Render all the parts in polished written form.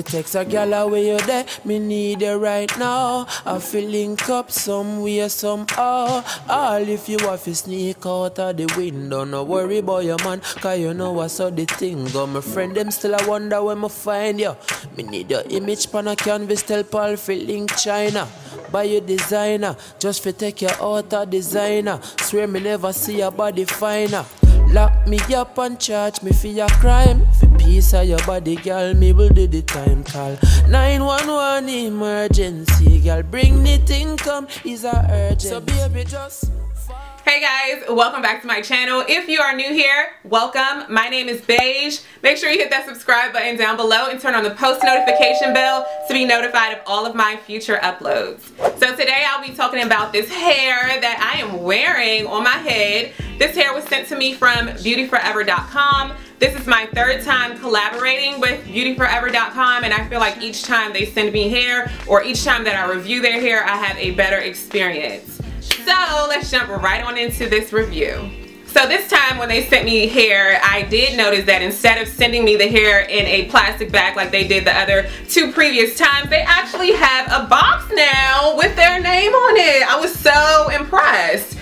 Me text a gal away you there, me need you right now. I feel link up somewhere somehow. All if you have to sneak out of the window, no worry about your man, cause you know what's how the thing go. My friend them still I wonder when me find you. Me need your image pan a canvas, tell Paul feel link China. Buy your designer, just for take you out of designer. Swear me never see your body finer. Lock me up and charge me for your crime. For peace of your body, girl, me will do the time call. 911 emergency, girl, bring the thing come, is a urgent. So baby, just... Hey guys, welcome back to my channel. If you are new here, welcome. My name is Beige. Make sure you hit that subscribe button down below and turn on the post notification bell to be notified of all of my future uploads. So today I'll be talking about this hair that I am wearing on my head. This hair was sent to me from beautyforever.com. This is my third time collaborating with beautyforever.com, and I feel like each time they send me hair or each time that I review their hair, I have a better experience. So let's jump right on into this review. So this time when they sent me hair, I did notice that instead of sending me the hair in a plastic bag like they did the other two previous times, they actually have a box now with their name on it. I was so impressed.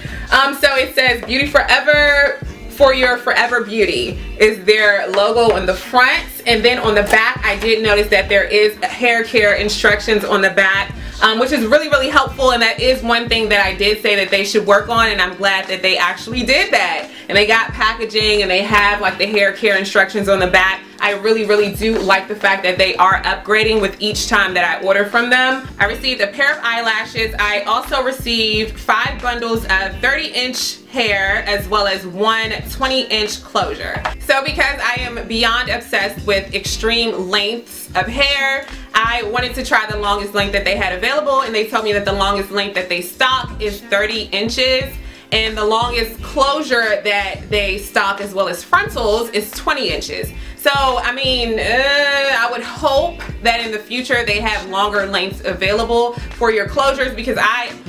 So it says Beauty Forever for your forever beauty is their logo on the front, and then on the back I did notice that there is hair care instructions on the back, which is really helpful, and that is one thing that I did say that they should work on, and I'm glad that they actually did that. And they got packaging and they have like the hair care instructions on the back. I really do like the fact that they are upgrading with each time that I order from them. I received a pair of eyelashes. I also received 5 bundles of 30-inch hair as well as one 20-inch closure. So because I am beyond obsessed with extreme lengths of hair, I wanted to try the longest length that they had available, and they told me that the longest length that they stock is 30 inches. And the longest closure that they stock as well as frontals is 20 inches. So, I mean, I would hope that in the future they have longer lengths available for your closures, because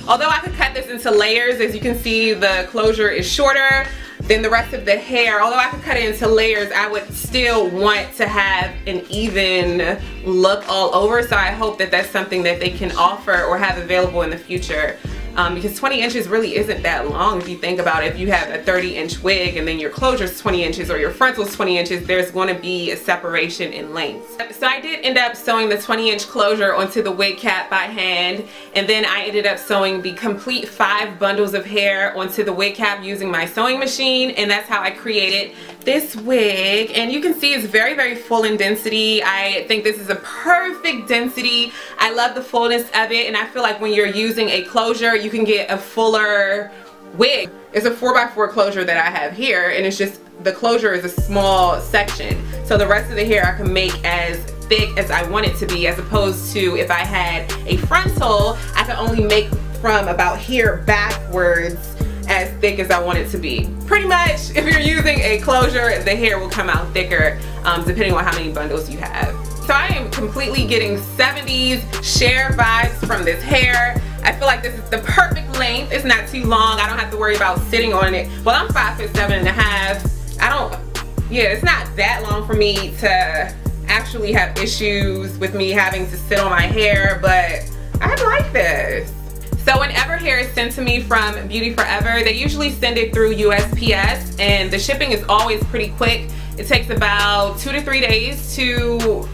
although I could cut this into layers, as you can see the closure is shorter than the rest of the hair. Although I could cut it into layers, I would still want to have an even look all over. So I hope that that's something that they can offer or have available in the future. Because 20 inches really isn't that long if you think about it. If you have a 30-inch wig and then your closure is 20 inches or your frontal is 20 inches, there's going to be a separation in length. So I did end up sewing the 20-inch closure onto the wig cap by hand, and then I ended up sewing the complete 5 bundles of hair onto the wig cap using my sewing machine, and that's how I created this wig. And you can see it's very full in density. I think this is a perfect density. I love the fullness of it, and I feel like when you're using a closure, you can get a fuller wig. It's a 4x4 closure that I have here, and it's just the closure is a small section, so the rest of the hair I can make as thick as I want it to be, as opposed to if I had a frontal, I could only make from about here backwards as thick as I want it to be. Pretty much, if you're using a closure, the hair will come out thicker depending on how many bundles you have. So I am completely getting 70s Cher vibes from this hair. I feel like this is the perfect length. It's not too long. I don't have to worry about sitting on it. Well, I'm 5'7.5". It's not that long for me to actually have issues with me having to sit on my hair, but I like this. So whenever hair is sent to me from Beauty Forever, they usually send it through USPS, and the shipping is always pretty quick. It takes about 2 to 3 days to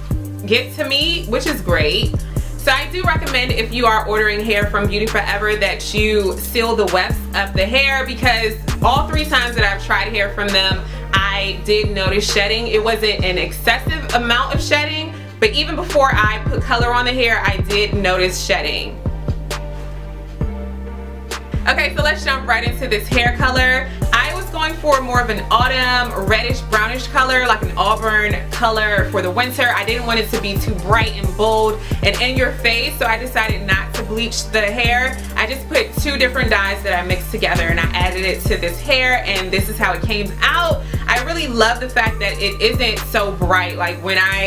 get to me, which is great. So I do recommend, if you are ordering hair from Beauty Forever, that you seal the wefts of the hair, because all 3 times that I've tried hair from them, I did notice shedding. It wasn't an excessive amount of shedding, but even before I put color on the hair, I did notice shedding. Okay, so let's jump right into this hair color. I was going for more of an autumn reddish brownish color, like an auburn color for the winter. I didn't want it to be too bright and bold and in your face, so I decided not to bleach the hair. I just put 2 different dyes that I mixed together and I added it to this hair, and this is how it came out. I really love the fact that it isn't so bright. Like when I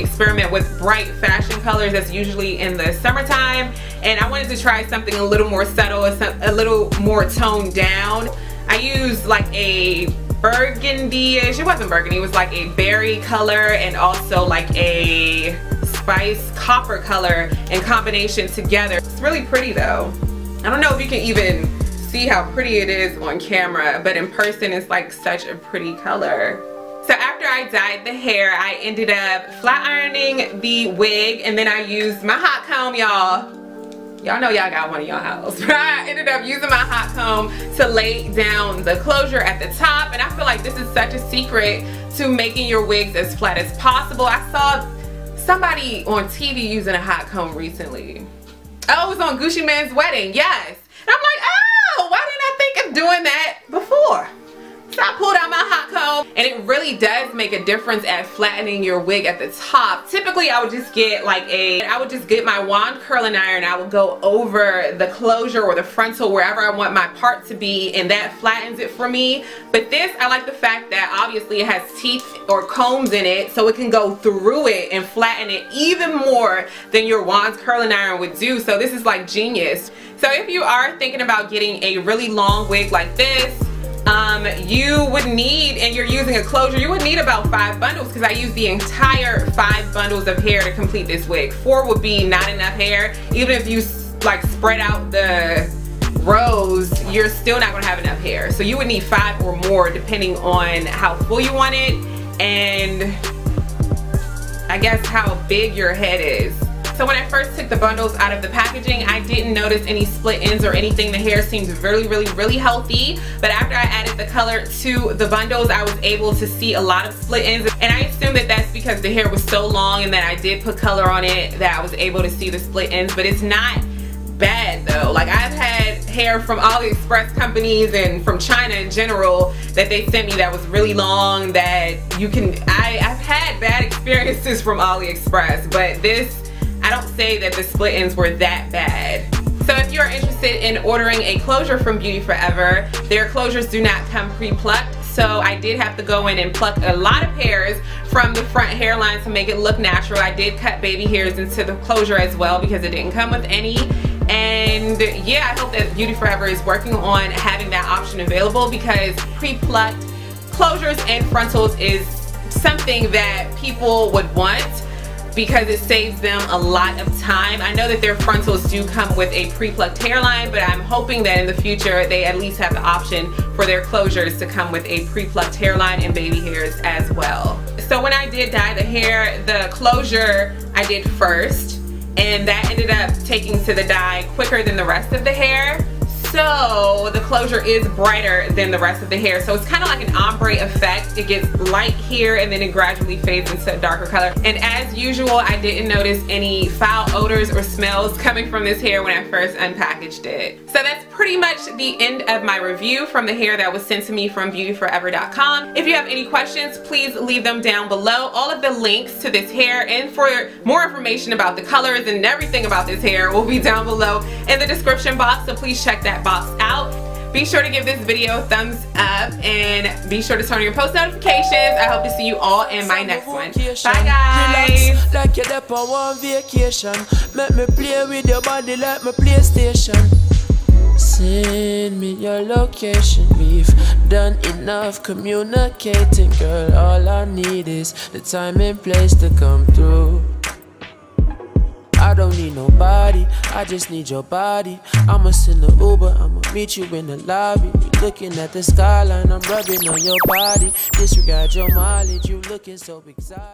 experiment with bright fashion colors, that's usually in the summertime, and I wanted to try something a little more subtle, a little more toned down. I used like a burgundy-ish, it wasn't burgundy, it was like a berry color, and also like a spice copper color in combination together. It's really pretty though. I don't know if you can even see how pretty it is on camera, but in person it's like such a pretty color. So after I dyed the hair, I ended up flat ironing the wig, and then I used my hot comb, y'all. Y'all know y'all got one in your house, right? I ended up using my hot comb to lay down the closure at the top, and I feel like this is such a secret to making your wigs as flat as possible. I saw somebody on TV using a hot comb recently. Oh, it was on Gucci Mane's wedding, yes. And I'm like, oh, why didn't I think of doing that before? So I pulled out my hot comb, and it really does make a difference at flattening your wig at the top. Typically, I would just get my wand curling iron. I would go over the closure or the frontal, wherever I want my part to be, and that flattens it for me. But this, I like the fact that obviously it has teeth or combs in it, so it can go through it and flatten it even more than your wand curling iron would do. So this is like genius. So if you are thinking about getting a really long wig like this, you would need, and you're using a closure, you would need about 5 bundles, because I used the entire 5 bundles of hair to complete this wig. 4 would be not enough hair. Even if you like spread out the rows, you're still not going to have enough hair. So you would need 5 or more depending on how full you want it, and I guess how big your head is. So when I first took the bundles out of the packaging, I didn't notice any split ends or anything. The hair seemed really healthy. But after I added the color to the bundles, I was able to see a lot of split ends. And I assume that that's because the hair was so long and that I did put color on it that I was able to see the split ends. But it's not bad though. Like, I've had hair from AliExpress companies and from China in general that they sent me that was really long, that I've had bad experiences from AliExpress, but this, I don't say that the split ends were that bad. So if you're interested in ordering a closure from Beauty Forever, their closures do not come pre-plucked. So I did have to go in and pluck a lot of hairs from the front hairline to make it look natural. I did cut baby hairs into the closure as well because it didn't come with any. And yeah, I hope that Beauty Forever is working on having that option available, because pre-plucked closures and frontals is something that people would want, because it saves them a lot of time. I know that their frontals do come with a pre-plucked hairline, but I'm hoping that in the future they at least have the option for their closures to come with a pre-plucked hairline and baby hairs as well. So when I did dye the hair, the closure I did first, and that ended up taking to the dye quicker than the rest of the hair. So the closure is brighter than the rest of the hair. So it's kind of like an ombre effect. It gets light here and then it gradually fades into a darker color. And as usual, I didn't notice any foul odors or smells coming from this hair when I first unpackaged it. So that's pretty much the end of my review from the hair that was sent to me from beautyforever.com. If you have any questions, please leave them down below. All of the links to this hair and for more information about the colors and everything about this hair will be down below in the description box. So please check that box out. Be sure to give this video a thumbs up and be sure to turn on your post notifications. I hope to see you all in my next one. Bye guys. Relax like you're there on one vacation. Make me play with your body like my PlayStation. Send me your location. We've done enough communicating, girl. All I need is the time and place to come through. I don't need nobody, I just need your body. I'ma send the Uber, I'ma meet you in the lobby. You looking at the skyline, I'm rubbing on your body. Disregard your mileage, you looking so exotic.